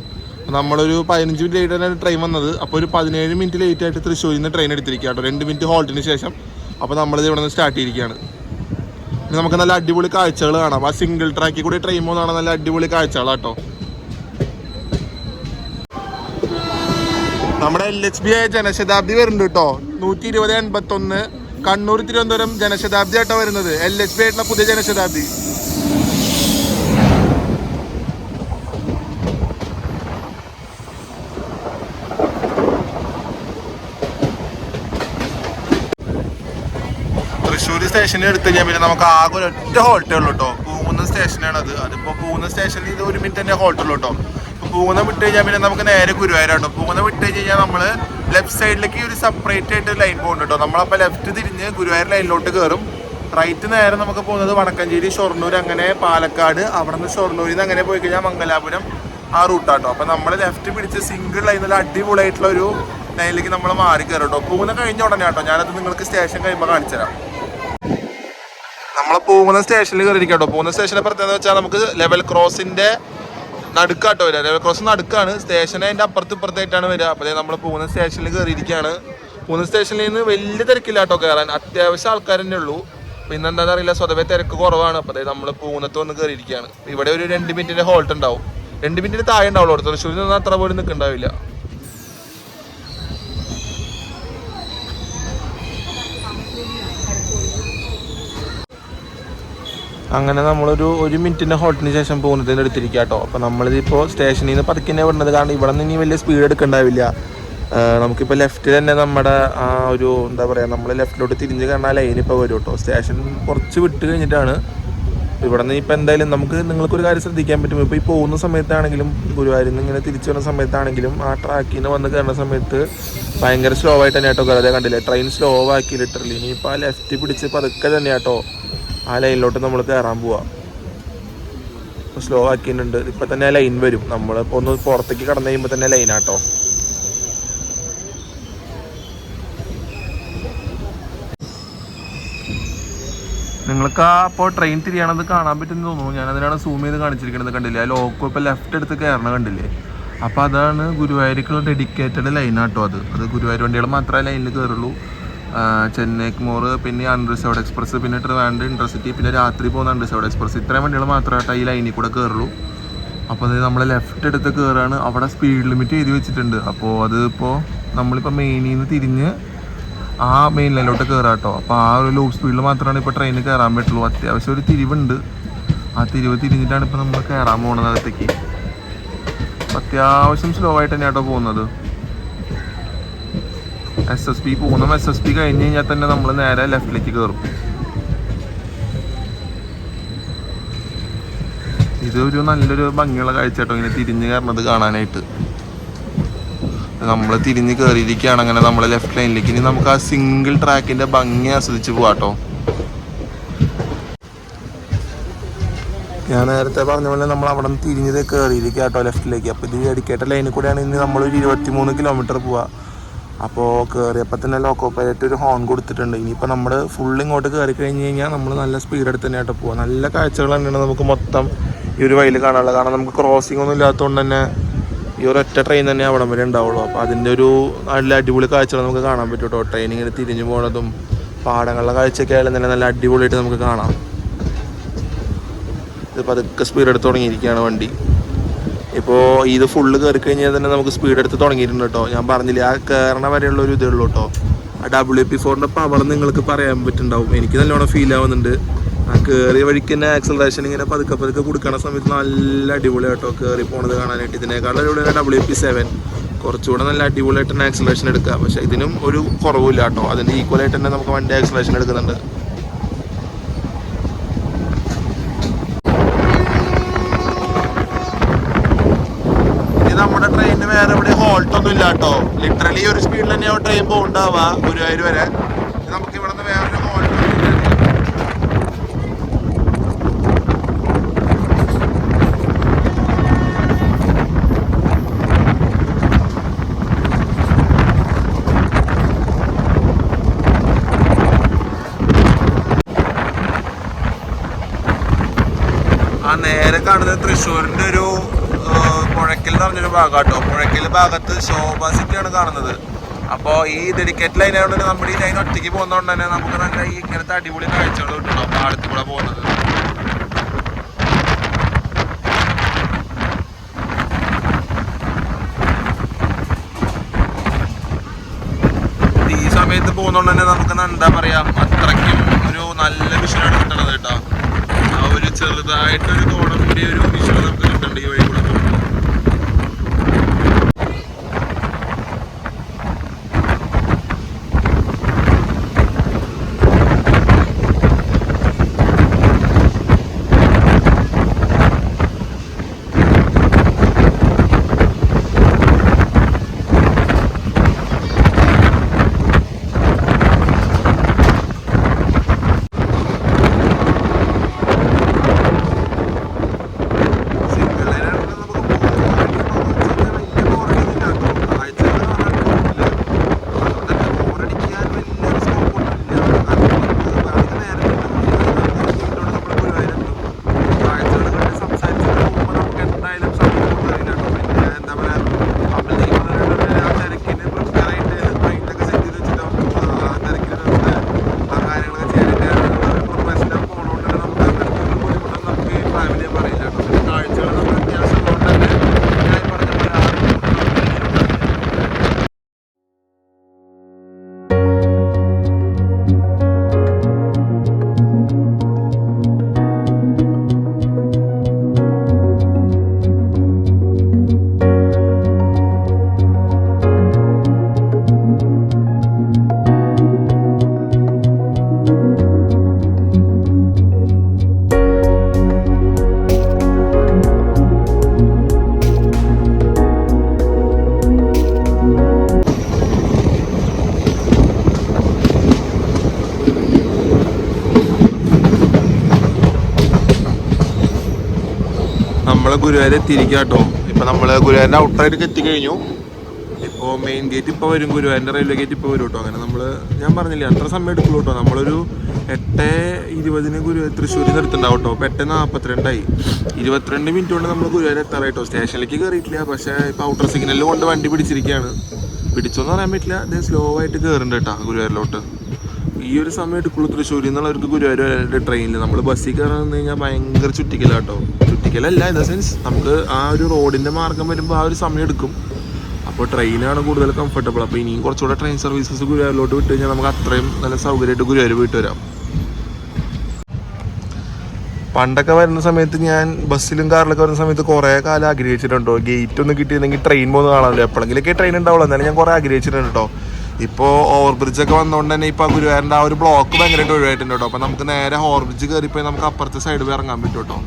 നമ്മളൊരു 15 മിനിറ്റ് ലേറ്റാണ് ട്രെയിൻ വന്നത്. അപ്പോൾ ഒരു 17 മിനിറ്റ് ലേറ്റ് ആയിട്ട് തൃശ്ശൂരിൽ നിന്ന് ട്രെയിൻ എടുത്തിരിക്കുക കേട്ടോ, 2 മിനിറ്റ് ഹോൾട്ടിന് ശേഷം. അപ്പോൾ നമ്മളിത് ഇവിടെ നിന്ന് സ്റ്റാർട്ട് ചെയ്തിരിക്കുകയാണ്. പിന്നെ നമുക്ക് നല്ല അടിപൊളി കാഴ്ചകൾ കാണാം. ആ സിംഗിൾ ട്രാക്കിൽ കൂടി ട്രെയിൻ പോകുന്നതാണ് നല്ല അടിപൊളി കാഴ്ചകളാട്ടോ. നമ്മുടെ LHB ജനശതാബ്ദി വരുന്നുണ്ട് കേട്ടോ. 120-81 കണ്ണൂർ തിരുവനന്തപുരം ജനശതാബ്ദി ആയിട്ടോ വരുന്നത്. LHB ആയിട്ടുള്ള പുതിയ ജനശതാബ്ദി. തൃശ്ശൂർ സ്റ്റേഷനിൽ എടുത്തു കഴിഞ്ഞാൽ പിന്നെ നമുക്ക് ആകെ ഒരൊറ്റ ഹോൾട്ടേ ഉള്ളൂ കേട്ടോ. പൂങ്കുന്ന സ്റ്റേഷനാണത്. അതിപ്പോൾ പൂങ്കുന്ന സ്റ്റേഷനിൽ ഇത് 1 മിനിറ്റ് തന്നെ ഹോൾട്ടുള്ളൂ കേട്ടോ. പൂങ്കുന്ന വിട്ട് കഴിഞ്ഞാൽ പിന്നെ നമുക്ക് നേരെ ഗുരുവായൂരാട്ടോ. പൂങ്കുന്ന വിട്ട് കഴിഞ്ഞാൽ നമ്മൾ ലെഫ്റ്റ് സൈഡിലേക്ക് ഒരു സെപ്പറേറ്റ് ആയിട്ട് ലൈൻ പോകുന്നുണ്ട് കേട്ടോ. നമ്മളപ്പോൾ ലെഫ്റ്റ് തിരിഞ്ഞ് ഗുരുവായൂർ ലൈനിലോട്ട് കയറും. റൈറ്റ് നേരെ നമുക്ക് പോകുന്നത് വടക്കഞ്ചേരി, ഷൊർണൂർ, അങ്ങനെ പാലക്കാട്, അവിടെ നിന്ന് ഷൊർണൂരിൽ നിന്ന് അങ്ങനെ പോയി കഴിഞ്ഞാൽ മംഗലാപുരം ആ റൂട്ടാട്ടോ. അപ്പോൾ നമ്മൾ ലെഫ്റ്റ് പിടിച്ച് സിംഗിൾ ലൈനിൽ അടിപൊളിയായിട്ടുള്ള ഒരു ലൈനിലേക്ക് നമ്മൾ മാറി കയറും കേട്ടോ. പൂങ്കുന്ന കഴിഞ്ഞ ഉടനെ കേട്ടോ. ഞാനത് നിങ്ങൾക്ക് സ്റ്റേഷൻ കഴിയുമ്പോൾ കാണിച്ചു തരാം. നമ്മളെ പോകുന്ന സ്റ്റേഷനിൽ കയറിയിരിക്കട്ടോ. പോകുന്ന സ്റ്റേഷനെ പ്രത്യേകത വെച്ചാൽ നമുക്ക് ലെവൽ ക്രോസിന്റെ നടുക്കാട്ടോ വരിക. Level cross നടുക്കാണ്. സ്റ്റേഷൻ അതിൻ്റെ ഇപ്പുറത്തായിട്ടാണ് വരിക. അപ്പോൾ നമ്മൾ പോകുന്ന സ്റ്റേഷനിൽ കയറിയിരിക്കുകയാണ്. പോകുന്ന സ്റ്റേഷനിൽ നിന്ന് വലിയ തിരക്കില്ല കേട്ടോ കയറാൻ. അത്യാവശ്യം ആൾക്കാർ തന്നെ ഉള്ളൂ. പിന്നെ എന്താണെന്ന് അറിയില്ല, സ്വതവേ തിരക്ക് കുറവാണ്. അപ്പോൾ നമ്മൾ പോകുന്നത്ത് വന്ന് കയറിയിരിക്കുകയാണ്. ഇവിടെ ഒരു 2 മിനിറ്റിൻ്റെ ഹോൾട്ട് ഉണ്ടാവും. 2 മിനിറ്റിന് താഴെ ഉണ്ടാവുള്ളൂ. തൃശ്ശൂരിൽ നിന്ന് അത്ര പോലും നിൽക്കുന്നുണ്ടാവില്ല. അങ്ങനെ നമ്മളൊരു 1 മിനിറ്റിൻ്റെ ഹോൾട്ടിന് ശേഷം പോകുന്നതിന് എടുത്തിരിക്കുക കേട്ടോ. അപ്പോൾ നമ്മളിതിപ്പോൾ സ്റ്റേഷനിൽ നിന്ന് പതുക്കെ വിടുന്നത്. കാരണം ഇവിടെ നിന്ന് ഇനി വലിയ സ്പീഡ് എടുക്കണ്ടാവില്ല. നമുക്കിപ്പോൾ ലെഫ്റ്റിൽ തന്നെ നമ്മുടെ ആ ഒരു എന്താ പറയുക, നമ്മൾ ലെഫ്റ്റിലോട്ട് തിരിഞ്ഞ് കാണാൻ ലൈൻ ഇപ്പോൾ വരും കേട്ടോ. സ്റ്റേഷൻ കുറച്ച് വിട്ട് കഴിഞ്ഞിട്ടാണ്. ഇവിടെ നിന്ന് ഇപ്പോൾ എന്തായാലും നിങ്ങൾക്കൊരു കാര്യം ശ്രദ്ധിക്കാൻ പറ്റും. ഇപ്പോൾ ഈ പോകുന്ന സമയത്താണെങ്കിലും ഗുരുവായൂരിൽ നിന്ന് ഇങ്ങനെ തിരിച്ചു വരുന്ന സമയത്താണെങ്കിലും ആ ട്രാക്കിൽ നിന്ന് വന്ന് കയറുന്ന സമയത്ത് ഭയങ്കര സ്ലോ ആയിട്ട് തന്നെ കേട്ടോ കയറാതെ കണ്ടില്ലേ. ട്രെയിൻ സ്ലോ ആക്കി ലിറ്ററലി. ഇനിയിപ്പോൾ ആ ലെഫ്റ്റ് പിടിച്ച് പതുക്കെ തന്നെ കേട്ടോ ആ ലൈനിലോട്ട് നമ്മൾ കയറാൻ പോവാം. സ്ലോ ആക്കിയിട്ടുണ്ട്. ഇപ്പം തന്നെ ആ ലൈൻ വരും. നമ്മളിപ്പോൾ ഒന്ന് പുറത്തേക്ക് കടന്നു കഴിയുമ്പോൾ തന്നെ ലൈനാട്ടോ. നിങ്ങൾക്ക് അപ്പോൾ ട്രെയിൻ തിരിയണത് കാണാൻ പറ്റുമെന്ന് തോന്നുന്നു. ഞാനതിനാണ് സൂം ചെയ്ത് കാണിച്ചിരിക്കുന്നത്. കണ്ടില്ലേ ആ ലോക്കോ ഇപ്പോൾ ലെഫ്റ്റ് എടുത്ത് കയറണ കണ്ടില്ലേ. അപ്പോൾ അതാണ് ഗുരുവായൂരിക്കുള്ള ഡെഡിക്കേറ്റഡ് ലൈനാട്ടോ. അത് ഗുരുവായൂർ വണ്ടികൾ മാത്രമേ ലൈനിൽ കയറുള്ളൂ. ചെന്നൈ എഗ്മോർ, പിന്നെ അൺറിസർവ്ഡ് എക്സ്പ്രസ്, പിന്നെ ട്രിവാൻഡ്രം ഇൻ്റർസിറ്റി, പിന്നെ രാത്രി പോകുന്ന അൺറിസർവ്ഡ് എക്സ്പ്രസ്, ഇത്രയും വണ്ടികൾ മാത്രമായിട്ട് ഈ ലൈനിൽ കൂടെ കയറുള്ളൂ. അപ്പോൾ അത് നമ്മൾ ലെഫ്റ്റ് എടുത്ത് കയറാണ്. അവിടെ സ്പീഡ് ലിമിറ്റ് എഴുതി വെച്ചിട്ടുണ്ട്. അപ്പോൾ അത് ഇപ്പോൾ നമ്മളിപ്പോൾ മെയിനിൽ നിന്ന് തിരിഞ്ഞ് ആ മെയിൻ ലൈനിലോട്ട് കയറാം കേട്ടോ. അപ്പോൾ ആ ഒരു ലൂപ്പ് സ്പീഡിൽ മാത്രമാണ് ഇപ്പോൾ ട്രെയിനിൽ കയറാൻ പറ്റുള്ളൂ. അത്യാവശ്യം ഒരു തിരിവുണ്ട്. ആ തിരിവ് തിരിഞ്ഞിട്ടാണ് ഇപ്പോൾ നമ്മൾ കയറാൻ പോകുന്നത് അകത്തേക്ക്. അത്യാവശ്യം സ്ലോ ആയിട്ട് തന്നെയാണ് കേട്ടോ പോകുന്നത്. SSP പൂനം SSP കഴിഞ്ഞ് കഴിഞ്ഞാൽ തന്നെ നമ്മൾ നേരെ ലെഫ്റ്റിലേക്ക് കയറും. ഇതൊരു നല്ലൊരു ഭംഗിയുള്ള കാഴ്ച കേട്ടോ ഇങ്ങനെ തിരിഞ്ഞ് കയറുന്നത് കാണാനായിട്ട്. നമ്മൾ തിരിഞ്ഞ് കയറിയിരിക്കുകയാണ് അങ്ങനെ നമ്മൾ ലെഫ്റ്റ് ലൈനിലേക്ക്. ഇനി നമുക്ക് ആ സിംഗിൾ ട്രാക്കിൻ്റെ ഭംഗി ആസ്വദിച്ച് പോവാട്ടോ. ഞാൻ നേരത്തെ പറഞ്ഞ പോലെ നമ്മൾ അവിടെ നിന്ന് തിരിഞ്ഞത് കയറിയിരിക്കുക കേട്ടോ ലെഫ്റ്റിലേക്ക്. അപ്പോൾ ഇത് ഡെഡിക്കേറ്റഡ് ലൈനിൽ കൂടെയാണ് ഇനി നമ്മളൊരു 23 കിലോമീറ്റർ പോവുക. അപ്പോൾ കയറിയപ്പോൾ തന്നെ ലോക്കോ പൈലറ്റ് ഒരു ഹോൺ കൊടുത്തിട്ടുണ്ട്. ഇനിയിപ്പോൾ നമ്മൾ ഫുൾ ഇങ്ങോട്ട് കയറി കഴിഞ്ഞ് കഴിഞ്ഞാൽ നമ്മൾ നല്ല സ്പീഡ് എടുത്ത് തന്നെയായിട്ട് പോവുക. നല്ല കാഴ്ചകൾ തന്നെയാണ് നമുക്ക് മൊത്തം ഈ ഒരു വഴിയിൽ കാണാനുള്ളത്. കാരണം നമുക്ക് ക്രോസിംഗ് ഒന്നും ഇല്ലാത്തതുകൊണ്ട് തന്നെ ഈ ഒരൊറ്റ ട്രെയിൻ തന്നെ അവിടം വരെ ഉണ്ടാവുള്ളൂ. അപ്പോൾ അതിൻ്റെ ഒരു നല്ല അടിപൊളി കാഴ്ചകൾ നമുക്ക് കാണാൻ പറ്റും കേട്ടോ. ട്രെയിൻ ഇങ്ങനെ തിരിഞ്ഞു പോകുന്നതും പാടങ്ങളുടെ കാഴ്ചയൊക്കെ ആയാലും തന്നെ നല്ല അടിപൊളിയായിട്ട് നമുക്ക് കാണാം. ഇതിപ്പോൾ അതൊക്കെ സ്പീഡ് എടുത്ത് തുടങ്ങിയിരിക്കുകയാണ് വണ്ടി. ഇപ്പോൾ ഇത് ഫുള്ള് കയറി കഴിഞ്ഞാൽ തന്നെ നമുക്ക് സ്പീഡ് എടുത്ത് തുടങ്ങിയിട്ടുണ്ട് കേട്ടോ. ഞാൻ പറഞ്ഞില്ലേ ആ കയറണ വരെയുള്ള ഒരു ഇതേ ഉള്ളൂ കേട്ടോ. ആ WP4 പവർ നിങ്ങൾക്ക് പറയാൻ പറ്റുന്നുണ്ടാവും. എനിക്ക് നല്ലോണം ഫീൽ ആവുന്നുണ്ട്. ആ കയറിയ വഴിക്ക് തന്നെ ആക്സലറേഷൻ ഇങ്ങനെ പതുക്കെ കൊടുക്കണ സമയത്ത് നല്ല അടിപൊളിയായിട്ടോ കയറി പോണത് കാണാനായിട്ട്. ഇതിനേക്കാളും അടിപൊളിയാണ് WP7. കുറച്ചുകൂടെ നല്ല അടിപൊളിയായിട്ട് തന്നെ ആക്സലറേഷൻ എടുക്കുക. പക്ഷേ ഇതിനും ഒരു കുറവില്ല കേട്ടോ. അതിൻ്റെ ഈക്വലായിട്ട് തന്നെ നമുക്ക് വണ്ടി ആക്സലറേഷൻ എടുക്കുന്നുണ്ട്. നമ്മുടെ ട്രെയിനിന് വേറെ ഇവിടെ ഹോൾട്ടൊന്നും ഇല്ല കേട്ടോ. ലിറ്ററലി ഒരു സ്പീഡിൽ തന്നെയാണ് ട്രെയിൻ പോകുന്നുണ്ടാവുക ഗുരുവായൂർ വരെ. നമുക്ക് ഇവിടെ നിന്ന് വേറൊരു ഹോൾട്ടൊന്നും ഇല്ല. കാണുന്നത് തൃശ്ശൂരിന്റെ ഒരു പുഴയ്ക്കൽ എന്ന് പറഞ്ഞൊരു ഭാഗം കേട്ടോ. പുഴയ്ക്കൽ ഭാഗത്ത് ശോഭ സിറ്റിയാണ് കാണുന്നത്. അപ്പോൾ ഈ ഡെഡിക്കേറ്റ് ലൈൻ ആയതുകൊണ്ട് നമ്മുടെ ഈ ലൈൻ ഒറ്റയ്ക്ക് പോകുന്നതുകൊണ്ട് തന്നെ നമുക്ക് നല്ല ഈ ഇങ്ങനത്തെ അടിപൊളി കാഴ്ചകൾ കിട്ടുന്നു പാടത്തിൽ കൂടെ പോകുന്നത്. ഈ സമയത്ത് പോകുന്നതുകൊണ്ട് തന്നെ നമുക്ക് എന്താ പറയാ, അത്രയ്ക്കും ഒരു നല്ല വിഷ്വലാണ് കിട്ടണത് കേട്ടോ. ആ ഒരു ചെറുതായിട്ടൊരു കോടമിന്റെ ഒരു വിഷ്വൽ നമുക്ക് കിട്ടുന്നുണ്ട് ഈ വഴി കൂടെ പോകുമ്പോൾ. ഗുരുവായൂർ എത്തിയിരിക്കുക കേട്ടോ. ഇപ്പൊ നമ്മള് ഗുരുവായൂരിന്റെ ഔട്ടറായിട്ട് എത്തിക്കഴിഞ്ഞു. ഇപ്പോൾ മെയിൻ ഗേറ്റ് ഇപ്പോൾ വരും, ഗുരുവായൂരിന്റെ റെയിൽവേ ഗേറ്റ് ഇപ്പോൾ വരും കേട്ടോ. അങ്ങനെ നമ്മള് ഞാൻ പറഞ്ഞില്ലേ അത്ര സമയം എടുക്കുള്ളൂ കേട്ടോ. നമ്മളൊരു 8:20 ഗുരുവായൂർ തൃശ്ശൂരിൽ നിന്ന് എടുത്തിട്ടുണ്ടാവും കേട്ടോ. ഇപ്പോൾ 8:42 22 മിനിറ്റ് കൊണ്ട് നമ്മൾ ഗുരുവായൂർ എത്താറായിട്ടോ. സ്റ്റേഷനിലേക്ക് കയറിയിട്ടില്ല, പക്ഷേ ഇപ്പോൾ ഔട്ടർ സിഗ്നലിൽ കൊണ്ട് വണ്ടി പിടിച്ചിരിക്കുകയാണ്. പിടിച്ചോന്ന് പറയാൻ പറ്റില്ല, അത് സ്ലോ ആയിട്ട് കയറുന്നുണ്ട് കേട്ടോ ഗുരുവായൂരിലോട്ട്. ഈ ഒരു സമയം എടുക്കുള്ളൂ തൃശ്ശൂരിൽ നിന്നുള്ളവർക്ക് ഗുരുവായൂർ ട്രെയിനിൽ. നമ്മൾ ബസ്സിൽ കയറാൻ നിന്ന് കഴിഞ്ഞാൽ ഭയങ്കര ചുറ്റിക്കലാട്ടോ. ചുറ്റിക്കലല്ല, ഇൻ ദ സെൻസ് നമുക്ക് ആ ഒരു റോഡിൻ്റെ മാർഗം വരുമ്പോൾ ആ ഒരു സമയം എടുക്കും. അപ്പോൾ ട്രെയിനാണ് കൂടുതൽ കംഫർട്ടബിൾ. അപ്പോൾ ഇനിയും കുറച്ചുകൂടെ ട്രെയിൻ സർവീസസ് ഗുരുവായൂരിലോട്ട് വിട്ട് കഴിഞ്ഞാൽ നമുക്ക് അത്രയും നല്ല സൗകര്യമായിട്ട് ഗുരുവായൂർ പോയിട്ട് വരാം. പണ്ടൊക്കെ വരുന്ന സമയത്ത് ഞാൻ ബസ്സിലും കാറിലൊക്കെ വരുന്ന സമയത്ത് കുറേ കാലം ആഗ്രഹിച്ചിട്ടുണ്ടോ ഗേറ്റ് ഒന്ന് കിട്ടിയിരുന്നെങ്കിൽ ട്രെയിൻ പോകുന്ന കാണാമല്ലോ. എപ്പോഴെങ്കിലൊക്കെ ട്രെയിൻ ഉണ്ടാവുള്ളൂ, എന്നാലും ഞാൻ കുറേ ആഗ്രഹിച്ചിട്ടുണ്ട് കേട്ടോ. ഇപ്പോൾ ഓവർ ബ്രിഡ്ജൊക്കെ വന്നുകൊണ്ട് തന്നെ ഇപ്പോൾ ഗുരുവായൂരിൻ്റെ ആ ഒരു ബ്ലോക്ക് ഭയങ്കരമായിട്ട് ഒഴിവായിട്ടുണ്ട് കേട്ടോ. അപ്പോൾ നമുക്ക് നേരെ ഓവർ ബ്രിഡ്ജ് കയറിപ്പോയി നമുക്ക് അപ്പുറത്തെ സൈഡ് പോയി ഇറങ്ങാൻ പറ്റും കേട്ടോ.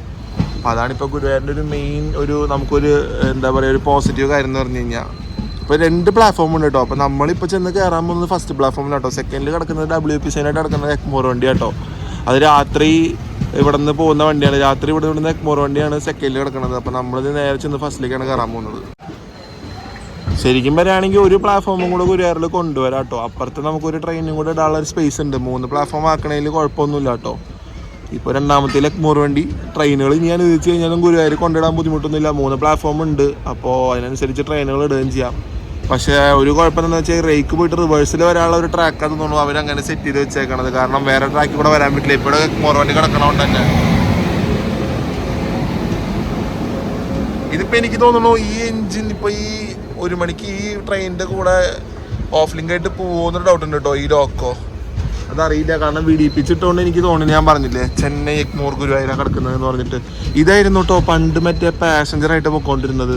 അപ്പോൾ അതാണിപ്പോൾ ഗുരുവായൂരിൻ്റെ ഒരു മെയിൻ ഒരു നമുക്കൊരു എന്താ പറയുക ഒരു പോസിറ്റീവ് കാര്യം എന്ന് പറഞ്ഞു കഴിഞ്ഞാൽ. ഇപ്പോൾ 2 പ്ലാറ്റ്ഫോം ഉണ്ട് കേട്ടോ. അപ്പോൾ നമ്മളിപ്പോൾ ചെന്ന് കയറാൻ പോകുന്നത് ഫസ്റ്റ് പ്ലാറ്റ്ഫോമിലാട്ടോ. സെക്കൻഡിൽ കിടക്കുന്നത് WPC ആയിട്ട് കിടക്കുന്നത് എക്മോർ വണ്ടി കേട്ടോ. അത് രാത്രി ഇവിടെ നിന്ന് പോകുന്ന വണ്ടിയാണ്. രാത്രി ഇവിടെ നിന്ന് എക്മോർ വണ്ടിയാണ് സെക്കൻഡിൽ കിടക്കുന്നത്. അപ്പോൾ നമ്മളിത് നേരെ ചെന്ന് ഫസ്റ്റിലേക്കാണ് കയറാൻ പോകുന്നത്. ശരിക്കും പറയുകയാണെങ്കിൽ ഒരു പ്ലാറ്റ്ഫോമും കൂടെ ഗുരുവായൂരിൽ കൊണ്ടുവരാം കേട്ടോ. അപ്പുറത്ത് നമുക്കൊരു ട്രെയിനും കൂടെ ഇടാനുള്ള ഒരു സ്പേസ് ഉണ്ട്. 3 പ്ലാറ്റ്ഫോം ആക്കണതിൽ കുഴപ്പമൊന്നുമില്ല കേട്ടോ. ഇപ്പോൾ രണ്ടാമത്തെ എക്മോർ വണ്ടി ട്രെയിനുകൾ ഇനി അനുവദിച്ച് കഴിഞ്ഞാലും ഗുരുവായൂർ കൊണ്ടിടാൻ ബുദ്ധിമുട്ടൊന്നുമില്ല. 3 പ്ലാറ്റ്ഫോം ഉണ്ട്. അപ്പോൾ അതിനനുസരിച്ച് ട്രെയിനുകൾ ഇടുകയും ചെയ്യാം. പക്ഷേ ഒരു കുഴപ്പം എന്താണെന്ന് വെച്ചാൽ റേക്ക് പോയിട്ട് റിവേഴ്സിൽ വരാനുള്ള ഒരു ട്രാക്കാന്ന് തോന്നുന്നു അവരങ്ങനെ സെറ്റ് ചെയ്ത് വെച്ചേക്കണത്. കാരണം വേറെ ട്രാക്കിൽ കൂടെ വരാൻ പറ്റില്ല. ഇപ്പോൾ എക്മോർ വണ്ടി കിടക്കണോണ്ട് തന്നെ ഇതിപ്പോൾ എനിക്ക് തോന്നുന്നു ഈ എൻജിൻ ഇപ്പോൾ ഈ 1 മണിക്ക് ഈ ട്രെയിനിൻ്റെ കൂടെ ഓഫ് ലിങ്ക് ആയിട്ട് പോകുന്നൊരു ഡൗട്ട് ഉണ്ട് കേട്ടോ. ഈ ലോക്കോ അതറിയില്ല, കാരണം വിടിപ്പിച്ചിട്ടുകൊണ്ട് എനിക്ക് തോന്നുന്നു. ഞാൻ പറഞ്ഞില്ലേ ചെന്നൈ എക്മോർ ഗുരുവായൂരാണ് കിടക്കുന്നതെന്ന് പറഞ്ഞിട്ട്. ഇതായിരുന്നു കേട്ടോ പണ്ട് മറ്റേ പാസഞ്ചറായിട്ട് പോയിക്കൊണ്ടിരുന്നത്.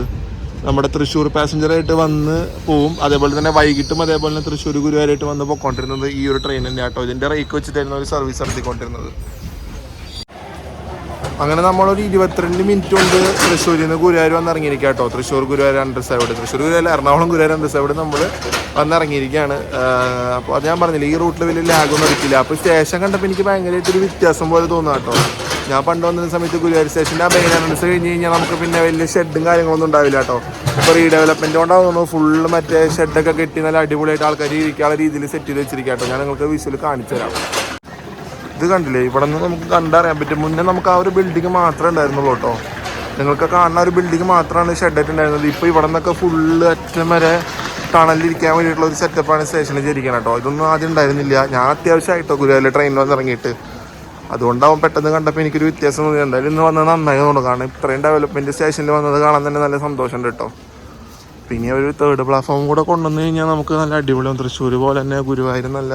നമ്മുടെ തൃശ്ശൂർ പാസഞ്ചറായിട്ട് വന്ന് പോവും. അതേപോലെ തന്നെ വൈകിട്ടും അതേപോലെ തന്നെ തൃശ്ശൂർ ഗുരുവായൂരായിട്ട് വന്ന് പോയിക്കൊണ്ടിരുന്നത് ഈ ഒരു ട്രെയിൻ തന്നെ കേട്ടോ. ഇതിൻ്റെ റേക്ക് വെച്ചിട്ടായിരുന്നു ഒരു സർവീസ് നടത്തിക്കൊണ്ടിരുന്നത്. അങ്ങനെ നമ്മളൊരു 22 മിനിറ്റ് കൊണ്ട് തൃശ്ശൂരിൽ നിന്ന് ഗുരുവായൂർ വന്നിറങ്ങിയിരിക്കുക കേട്ടോ. തൃശ്ശൂർ ഗുരുവായൂർ അണ്ടർസൈഡ്, തൃശ്ശൂർ ഗുരുവായൂർ എറണാകുളം ഗുരുവായൂർ അണ്ടർസൈഡ് നമ്മൾ വന്നിറങ്ങിയിരിക്കുകയാണ്. അപ്പോൾ അത് ഞാൻ പറഞ്ഞില്ല ഈ റൂട്ടിൽ വലിയ ലാഗൊന്നും എടുക്കില്ല. അപ്പോൾ സ്റ്റേഷൻ കണ്ടപ്പോൾ എനിക്ക് ഭയങ്കരമായിട്ടൊരു വ്യത്യാസം പോലെ തോന്നുക കേട്ടോ. ഞാൻ പണ്ട് വന്ന സമയത്ത് ഗുരുവായൂർ സ്റ്റേഷൻ്റെ ആ മെയിൻ്റനൻസ് കഴിഞ്ഞ് കഴിഞ്ഞാൽ നമുക്ക് പിന്നെ വലിയ ഷെഡും കാര്യങ്ങളൊന്നും ഉണ്ടാവില്ല കേട്ടോ. ഇപ്പോൾ റീഡെവലപ്മെൻറ്റ് കൊണ്ടാകുന്നു ഫുള്ള് മറ്റേ ഷെഡൊക്കെ കെട്ടി നല്ല അടിപൊളിയായിട്ട് ആൾക്കാർ ഇരിക്കാനുള്ള രീതിയിൽ സെറ്റ് ചെയ്ത് വെച്ചിരിക്കുക കേട്ടോ. ഞാൻ നിങ്ങൾക്ക് വിഷ്വൽ കാണിച്ചു തരാം. ഇത് കണ്ടില്ലേ, ഇവിടെ നിന്ന് നമുക്ക് കണ്ടറിയാൻ പറ്റും. മുന്നേ നമുക്ക് ആ ഒരു ബിൽഡിങ് മാത്രമേ ഉണ്ടായിരുന്നുള്ളൂ കേട്ടോ. നിങ്ങൾക്ക് കാണുന്ന ഒരു ബിൽഡിംഗ് മാത്രമാണ് ഷെഡായിട്ട് ഉണ്ടായിരുന്നത്. ഇപ്പോൾ ഇവിടെ നിന്നൊക്കെ ഫുള്ള് അറ്റം വരെ ടണലിലിരിക്കാൻ വേണ്ടിയിട്ടുള്ള ഒരു സെറ്റപ്പാണ് സ്റ്റേഷനിൽ ചെയ്തിരിക്കണം കേട്ടോ. ഇതൊന്നും ആദ്യം ഉണ്ടായിരുന്നില്ല. ഞാൻ അത്യാവശ്യമായിട്ടോ ഗുരുവായൂർ ട്രെയിനിൽ വന്ന് ഇറങ്ങിയിട്ട്, അതുകൊണ്ടാവും പെട്ടെന്ന് കണ്ടപ്പോൾ എനിക്കൊരു വ്യത്യാസം തോന്നി. എന്തായാലും ഇന്ന് വന്നത് നന്നായി തോന്നുന്നു. കാരണം ഇത്രയും ഡെവലപ്മെൻറ്റ് സ്റ്റേഷനിൽ വന്നത് കാണാൻ തന്നെ നല്ല സന്തോഷമുണ്ട് കേട്ടോ. പിന്നെ ഒരു തേർഡ് പ്ലാറ്റ്ഫോം കൂടെ കൊണ്ടുവന്ന് കഴിഞ്ഞാൽ നമുക്ക് നല്ല അടിപൊളിയാവും. തൃശ്ശൂർ പോലെ തന്നെ ഗുരുവായൂർ നല്ല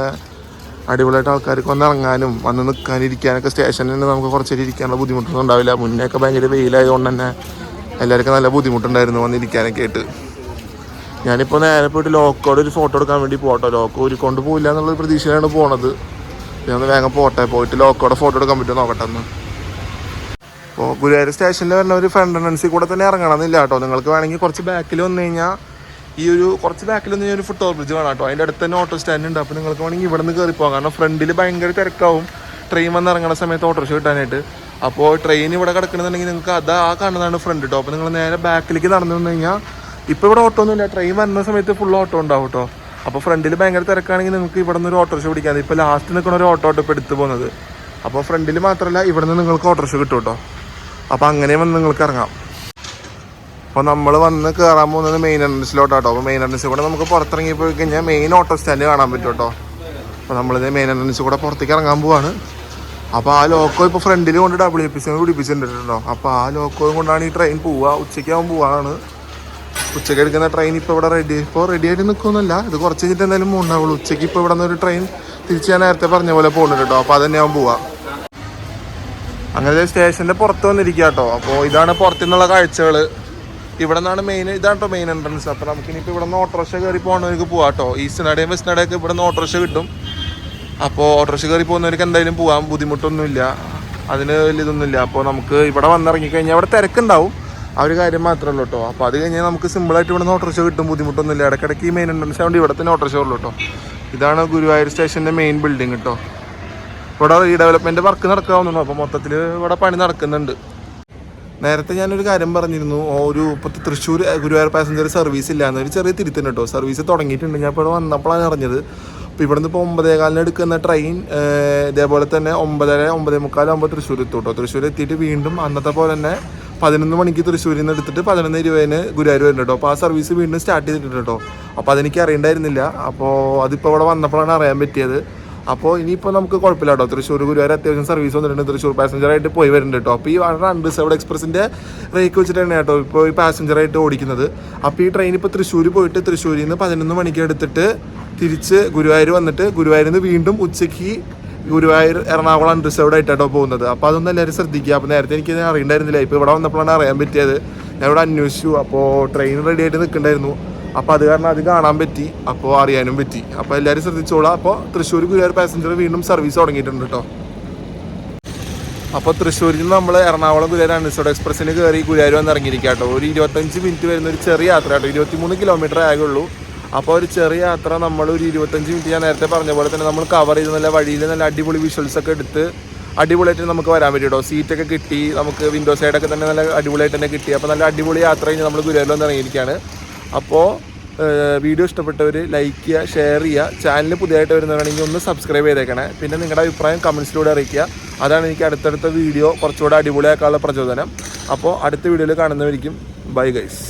അടിപൊളിയായിട്ട് ആൾക്കാർക്ക് വന്ന് ഇറങ്ങാനും വന്ന് നിൽക്കാനും ഇരിക്കാനൊക്കെ സ്റ്റേഷനിൽ തന്നെ നമുക്ക് കുറച്ചേരി ഇരിക്കാനുള്ള ബുദ്ധിമുട്ടൊന്നും ഉണ്ടാവില്ല. മുന്നേയൊക്കെ ഭയങ്കര വെയിലായതുകൊണ്ട് തന്നെ എല്ലാവർക്കും നല്ല ബുദ്ധിമുട്ടുണ്ടായിരുന്നു വന്നിരിക്കാനൊക്കെ ആയിട്ട്. ഞാനിപ്പോൾ നേരെ പോയിട്ട് ലോക്കോടെ ഒരു ഫോട്ടോ എടുക്കാൻ വേണ്ടി പോട്ടോ. ലോക്കോ കൊണ്ട് പോയില്ല എന്നുള്ള പ്രതീക്ഷയിലാണ് പോണത്. ഞാൻ വേഗം പോയിട്ട് ലോക്കോടെ ഫോട്ടോ എടുക്കാൻ പറ്റുമോ നോക്കട്ടെ എന്ന്. അപ്പോൾ ഗുരുവായൂർ സ്റ്റേഷനിൽ വരുന്ന ഒരു ഫ്രണ്ട് എൻട്രൻസിൽ കൂടെ തന്നെ ഇറങ്ങണമെന്നില്ല കേട്ടോ. നിങ്ങൾക്ക് വേണമെങ്കിൽ കുറച്ച് ബാക്കിൽ വന്നു കഴിഞ്ഞാൽ കുറച്ച് ബാക്കിൽ വന്നു കഴിഞ്ഞാൽ ഒരു ഫുട് ഓവർ ബ്രിഡ്ജ് കാണാം കേട്ടോ. അതിൻ്റെ അടുത്ത് തന്നെ ഓട്ടോ സ്റ്റാൻഡ് ഉണ്ട്. അപ്പോൾ നിങ്ങൾക്ക് വേണമെങ്കിൽ ഇവിടെ നിന്ന് കയറി പോകാം. കാരണം ഫ്രണ്ടിൽ ഭയങ്കര തിരക്കാവും ട്രെയിൻ വന്ന് ഇറങ്ങുന്ന സമയത്ത് ഓട്ടോറിക്ഷ കിട്ടാനായിട്ട്. അപ്പോൾ ട്രെയിൻ ഇവിടെ കിടക്കണമെന്നുണ്ടെങ്കിൽ നിങ്ങൾക്ക് ആ കാണുന്നതാണ് ഫ്രണ്ട് കേട്ടോ. അപ്പോൾ നിങ്ങൾ നേരെ ബാക്കിലേക്ക് നടന്നു വന്നു കഴിഞ്ഞാൽ ഇപ്പോൾ ഇവിടെ ഓട്ടോ ഒന്നുമില്ല. ട്രെയിൻ വരുന്ന സമയത്ത് ഫുൾ ഓട്ടോ ഉണ്ടാവും കേട്ടോ. അപ്പോൾ ഫ്രണ്ടിൽ ഭയങ്കര തിരക്കാണെങ്കിൽ നിങ്ങൾക്ക് ഇവിടെ നിന്ന് ഒരു ഓട്ടോറിക്ഷ പിടിക്കാം. ഇപ്പോൾ ലാസ്റ്റ് നിൽക്കുന്ന ഒരു ഓട്ടോ ഇപ്പോൾ എടുത്ത് പോകുന്നത്. അപ്പോൾ ഫ്രണ്ടിൽ മാത്രമല്ല ഇവിടെ നിന്ന് നിങ്ങൾക്ക് ഓട്ടോറിക്ഷ കിട്ടും കേട്ടോ. അപ്പോൾ അങ്ങനെ വന്ന് നിങ്ങൾക്ക് ഇറങ്ങാം. അപ്പോൾ നമ്മൾ വന്ന് കയറാൻ പോകുന്നത് മെയിൻ എൻട്രൻസിലോട്ടാട്ടോ. അപ്പോൾ മെയിൻ എൻട്രൻസിൽ കൂടെ നമുക്ക് പുറത്തിറങ്ങി പോയി കഴിഞ്ഞാൽ മെയിൻ ഓട്ടോ സ്റ്റാൻഡ് കാണാൻ പറ്റും കേട്ടോ. അപ്പോൾ നമ്മളിത് മെയിൻ എൻട്രൻസിൽ കൂടെ പുറത്തേക്ക് ഇറങ്ങാൻ പോവാണ്. അപ്പോൾ ആ ലോക്കോ ഇപ്പോൾ ഫ്രണ്ടിൽ കൊണ്ട് WPC പിടിപ്പിച്ചിട്ടുണ്ടോ. അപ്പോൾ ആ ലോക്കോ കൊണ്ടാണ് ഈ ട്രെയിൻ പോവുക. ഉച്ചയ്ക്കാവും പോവാണ്. ഉച്ചയ്ക്ക് എടുക്കുന്ന ട്രെയിൻ ഇപ്പോൾ ഇവിടെ റെഡി ആയിട്ട് നിൽക്കുന്നില്ല. ഇത് കുറച്ച് കഴിഞ്ഞിട്ട് എന്തായാലും ഉണ്ടാവുള്ളൂ. ഉച്ചയ്ക്ക് ഇപ്പോൾ ഇവിടെ നിന്നൊരു ട്രെയിൻ തിരിച്ച് ഞാൻ നേരത്തെ പറഞ്ഞ പോലെ പോകുന്നുണ്ട് കേട്ടോ. അപ്പോൾ അതന്നെ ആവും പോവാം. അങ്ങനെ സ്റ്റേഷൻ്റെ പുറത്ത് വന്നിരിക്കുക കേട്ടോ. അപ്പോൾ ഇതാണ് പുറത്തു നിന്നുള്ള കാഴ്ചകൾ. ഇവിടെ നിന്നാണ് ഇതാണ് കേട്ടോ മെയിൻ എൻട്രൻസ്. അപ്പോൾ നമുക്കിനിപ്പോൾ ഇവിടെ നിന്ന് ഓട്ടോറിക്ഷ കയറി പോകുന്നവർക്ക് പോകാം കേട്ടോ. ഈസ്റ്റ് നടയും വെസ്റ്റ് നടയൊക്കെ ഇവിടെ നിന്ന് ഓട്ടോറിക്ഷ കിട്ടും. അപ്പോൾ ഓട്ടോറിക്ഷ കയറി പോകുന്നവർക്ക് എന്തായാലും പോകാം. ബുദ്ധിമുട്ടൊന്നുമില്ല, അതിന് വലിയ ഇതൊന്നുമില്ല. അപ്പോൾ നമുക്ക് ഇവിടെ വന്നിറങ്ങിക്കഴിഞ്ഞാൽ അവിടെ തിരക്കുണ്ടാവും. ആ ഒരു കാര്യം മാത്രമേ ഉള്ളൂ കേട്ടോ. അപ്പോൾ അത് കഴിഞ്ഞാൽ നമുക്ക് സിമ്പിളായിട്ട് ഇവിടെ നിന്ന് ഓട്ടോറിക്ഷ കിട്ടും. ബുദ്ധിമുട്ടൊന്നുമില്ല. ഇടയ്ക്കിടയ്ക്ക് ഈ മെയിൻ എൻട്രൻസ് ആയതുകൊണ്ട് ഇവിടെ തന്നെ ഓട്ടോറിക്ഷ ഉള്ളൂ കേട്ടോ. ഇതാണ് ഗുരുവായൂർ സ്റ്റേഷൻ്റെ മെയിൻ ബിൽഡിംഗ് കേട്ടോ. ഇവിടെ റീഡെവലപ്മെൻറ്റ് വർക്ക് നടക്കാവുന്നുണ്ടോ. അപ്പോൾ മൊത്തത്തിൽ ഇവിടെ പണി നടക്കുന്നുണ്ട്. നേരത്തെ ഞാനൊരു കാര്യം പറഞ്ഞിരുന്നു. ഇപ്പോൾ തൃശ്ശൂർ ഗുരുവായൂർ പാസഞ്ചർ സർവീസ് ഇല്ല എന്നൊരു ചെറിയ തിരുത്തുണ്ട് കേട്ടോ. സർവീസ് തുടങ്ങിയിട്ടുണ്ട്. ഞാൻ ഇപ്പോൾ ഇവിടെ വന്നപ്പോഴാണ് അറിഞ്ഞത്. അപ്പോൾ ഇവിടുന്ന് ഇപ്പോൾ 9:15 എടുക്കുന്ന ട്രെയിൻ ഇതേപോലെ തന്നെ 9:45 ആകുമ്പോൾ തൃശ്ശൂർ എത്തും കേട്ടോ. തൃശ്ശൂർ എത്തിയിട്ട് വീണ്ടും അന്നത്തെ പോലെ തന്നെ 11 മണിക്ക് തൃശ്ശൂരിൽ നിന്ന് എടുത്തിട്ട് 11:20 ഗുരുവായൂർ വരുന്നുണ്ട് കേട്ടോ. അപ്പോൾ ആ സർവീസ് വീണ്ടും സ്റ്റാർട്ട് ചെയ്തിട്ടുണ്ട് കേട്ടോ. അപ്പോൾ അതെനിക്ക് അറിയണ്ടായിരുന്നില്ല. അപ്പോൾ അതിപ്പോൾ ഇവിടെ വന്നപ്പോഴാണ് അറിയാൻ പറ്റിയത്. അപ്പോൾ ഇനിയിപ്പോൾ നമുക്ക് കുഴപ്പമില്ല കേട്ടോ. തൃശ്ശൂർ ഗുരുവായൂർ അത്യാവശ്യം സർവീസ് വന്നിട്ടുണ്ട്. തൃശ്ശൂർ പാസഞ്ചറായിട്ട് പോയി വരുന്നുണ്ട് കേട്ടോ. അപ്പോൾ ഈ അൺറിസർവ്ഡ് എക്സ്പ്രസിൻ്റെ റേക്ക് വെച്ചിട്ടാണ് കേട്ടോ ഇപ്പോൾ ഈ പാസഞ്ചറായിട്ട് ഓടിക്കുന്നത്. അപ്പോൾ ഈ ട്രെയിൻ ഇപ്പോൾ തൃശ്ശൂർ പോയിട്ട് തൃശ്ശൂരിൽ നിന്ന് 11 മണിക്ക് എടുത്തിട്ട് തിരിച്ച് ഗുരുവായൂർ വന്നിട്ട് ഗുരുവായൂരിൽ നിന്ന് വീണ്ടും ഉച്ചയ്ക്ക് ഗുരുവായൂർ എറണാകുളം അൺറിസർവ്ഡ് ആയിട്ടാണോ പോകുന്നത്. അപ്പോൾ അതൊന്നും എല്ലാവരും ശ്രദ്ധിക്കുക. അപ്പോൾ നേരത്തെ എനിക്ക് അറിയണ്ടായിരുന്നില്ല. ഇപ്പോൾ ഇവിടെ വന്നപ്പോഴാണ് അറിയാൻ പറ്റിയത്. ഞാൻ ഇവിടെ അന്വേഷിച്ചു. അപ്പോൾ ട്രെയിൻ റെഡി ആയിട്ട് നിൽക്കണ്ടായിരുന്നു. അപ്പോൾ അത് കാരണം അത് കാണാൻ പറ്റി. അപ്പോൾ അറിയാനും പറ്റി. അപ്പോൾ എല്ലാവരും ശ്രദ്ധിച്ചോളാം. അപ്പോൾ തൃശ്ശൂർ ഗുരുവായൂർ പാസഞ്ചർ വീണ്ടും സർവീസ് തുടങ്ങിയിട്ടുണ്ട് കേട്ടോ. അപ്പോൾ തൃശ്ശൂരിൽ നിന്ന് നമ്മൾ എറണാകുളം ഗുരുവായൂർ അൺറിസർവ്ഡ് എക്സ്പ്രസ്സിന് കയറി ഗുരുവായൂർ വന്ന് ഇറങ്ങിയിരിക്കുക കേട്ടോ. ഒരു 25 മിനിറ്റ് വരുന്ന ഒരു ചെറിയ യാത്ര കേട്ടോ. 23 കിലോമീറ്റർ ആകുള്ളൂ. അപ്പോൾ ഒരു ചെറിയ യാത്ര നമ്മൾ ഒരു 25 മിനിറ്റ് ഞാൻ നേരത്തെ പറഞ്ഞ പോലെ തന്നെ നമ്മൾ കവർ ചെയ്ത് നല്ല വഴിയിൽ നല്ല അടിപൊളി വിഷ്വൽസൊക്കെ എടുത്ത് അടിപൊളിയായിട്ട് നമുക്ക് വരാൻ പറ്റും കേട്ടോ. സീറ്റൊക്കെ കിട്ടി. നമുക്ക് വിൻഡോ സൈഡൊക്കെ തന്നെ നല്ല അടിപൊളിയായിട്ട് തന്നെ കിട്ടി. അപ്പോൾ നല്ല അടിപൊളി യാത്ര കഴിഞ്ഞ് നമ്മൾ ഗുരുവായൂരിൽ വന്ന് ഇറങ്ങിയിരിക്കുകയാണ്. അപ്പോൾ വീഡിയോ ഇഷ്ടപ്പെട്ടവർ ലൈക്ക് ചെയ്യുക, ഷെയർ ചെയ്യുക. ചാനൽ പുതിയതായിട്ട് വരുന്നവരാണെങ്കിൽ ഒന്ന് സബ്സ്ക്രൈബ് ചെയ്തേക്കണേ. പിന്നെ നിങ്ങളുടെ അഭിപ്രായം കമൻസിലൂടെ അറിയിക്കുക. അതാണ് എനിക്ക് അടുത്തടുത്ത വീഡിയോ കുറച്ചുകൂടെ അടിപൊളിയാക്കാനുള്ള പ്രചോദനം. അപ്പോൾ അടുത്ത വീഡിയോയിൽ കാണുന്നവരിക്കും ബൈ ഗൈസ്.